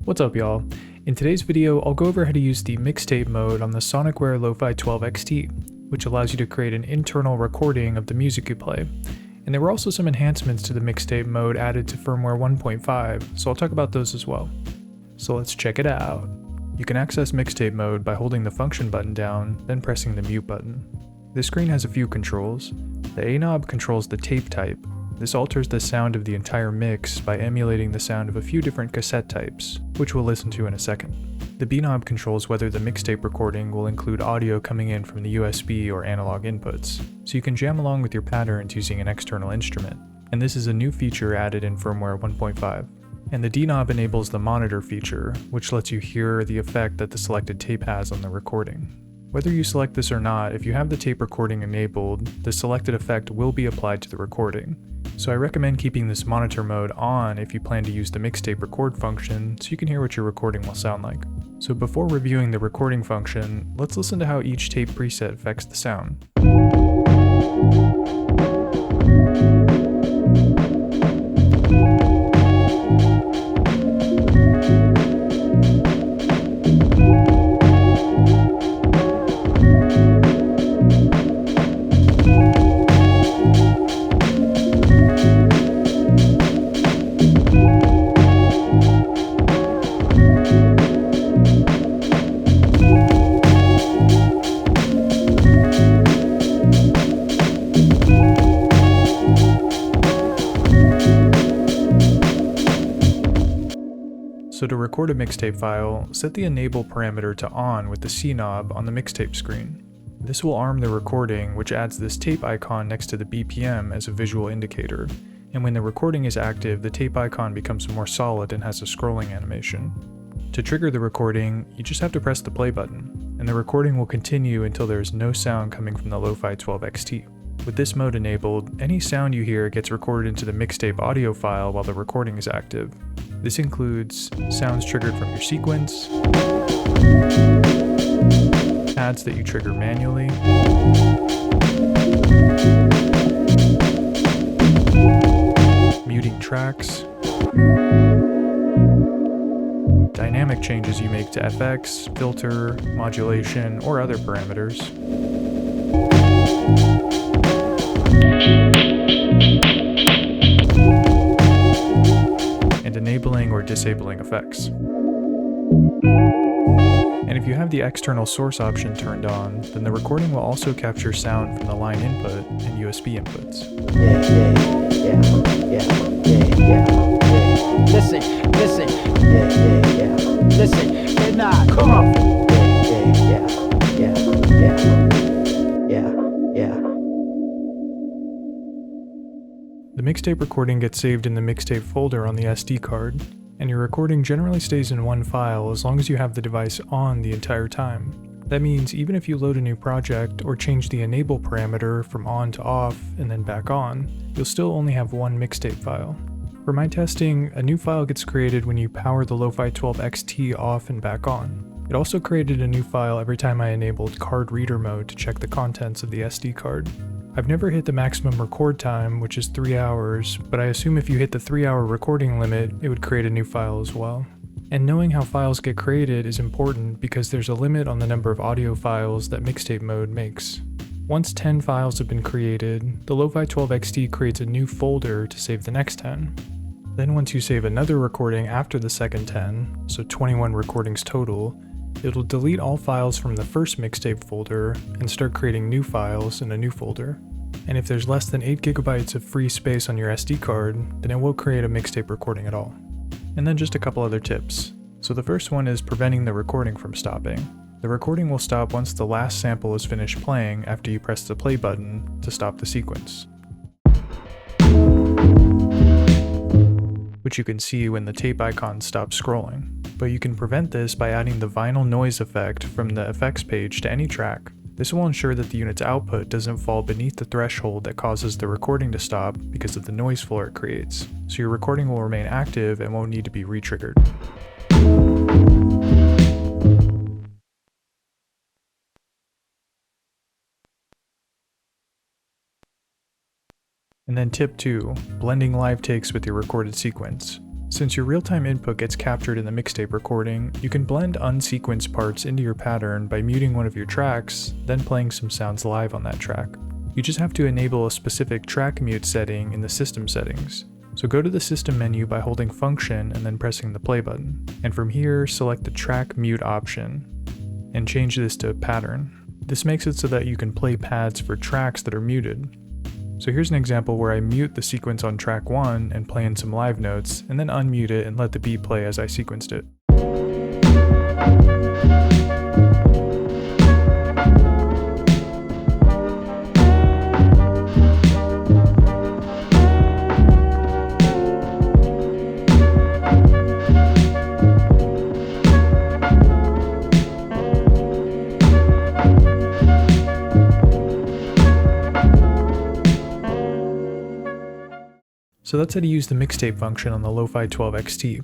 What's up, y'all? In today's video, I'll go over how to use the Mixtape mode on the Sonicware Lofi-12 XT, which allows you to create an internal recording of the music you play. And there were also some enhancements to the Mixtape mode added to firmware 1.5, so I'll talk about those as well. So let's check it out. You can access Mixtape mode by holding the function button down, then pressing the mute button. This screen has a few controls. The A knob controls the tape type. This alters the sound of the entire mix by emulating the sound of a few different cassette types, which we'll listen to in a second. The B knob controls whether the mixtape recording will include audio coming in from the USB or analog inputs, so you can jam along with your patterns using an external instrument. And this is a new feature added in firmware 1.5. And the D knob enables the monitor feature, which lets you hear the effect that the selected tape has on the recording. Whether you select this or not, if you have the tape recording enabled, the selected effect will be applied to the recording. So I recommend keeping this monitor mode on if you plan to use the mixtape record function so you can hear what your recording will sound like. So before reviewing the recording function, let's listen to how each tape preset affects the sound. So to record a mixtape file, set the enable parameter to on with the C knob on the mixtape screen. This will arm the recording, which adds this tape icon next to the BPM as a visual indicator. And when the recording is active, the tape icon becomes more solid and has a scrolling animation. To trigger the recording, you just have to press the play button, and the recording will continue until there is no sound coming from the Lofi-12 XT. With this mode enabled, any sound you hear gets recorded into the mixtape audio file while the recording is active. This includes sounds triggered from your sequence, pads that you trigger manually, muting tracks, dynamic changes you make to FX, filter, modulation, or other parameters, and enabling or disabling effects. And if you have the external source option turned on, then the recording will also capture sound from the line input and USB inputs. Listen, nah, come on. The mixtape recording gets saved in the mixtape folder on the SD card, and your recording generally stays in one file as long as you have the device on the entire time. That means even if you load a new project or change the enable parameter from on to off and then back on, you'll still only have one mixtape file. For my testing, a new file gets created when you power the Lofi-12 XT off and back on. It also created a new file every time I enabled card reader mode to check the contents of the SD card. I've never hit the maximum record time, which is 3 hours, but I assume if you hit the 3-hour recording limit, it would create a new file as well. And knowing how files get created is important because there's a limit on the number of audio files that mixtape mode makes. Once 10 files have been created, the Lofi-12 XT creates a new folder to save the next 10. Then once you save another recording after the second 10, so 21 recordings total, it'll delete all files from the first mixtape folder and start creating new files in a new folder. And if there's less than 8 GB of free space on your SD card, then it won't create a mixtape recording at all. And then just a couple other tips. So the first one is preventing the recording from stopping. The recording will stop once the last sample is finished playing after you press the play button to stop the sequence, which you can see when the tape icon stops scrolling. But you can prevent this by adding the vinyl noise effect from the effects page to any track. This will ensure that the unit's output doesn't fall beneath the threshold that causes the recording to stop because of the noise floor it creates, so your recording will remain active and won't need to be re-triggered. And then tip 2, blending live takes with your recorded sequence. Since your real-time input gets captured in the mixtape recording, you can blend unsequenced parts into your pattern by muting one of your tracks, then playing some sounds live on that track. You just have to enable a specific track mute setting in the system settings. So go to the system menu by holding function and then pressing the play button. And from here, select the track mute option and change this to pattern. This makes it so that you can play pads for tracks that are muted. So here's an example where I mute the sequence on track 1 and play in some live notes, and then unmute it and let the beat play as I sequenced it. So that's how to use the mixtape function on the Lofi-12 XT.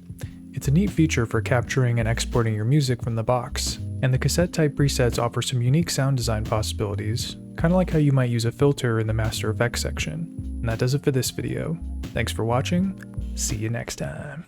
It's a neat feature for capturing and exporting your music from the box, and the cassette type presets offer some unique sound design possibilities, kind of like how you might use a filter in the Master Effects section. And that does it for this video. Thanks for watching, see you next time.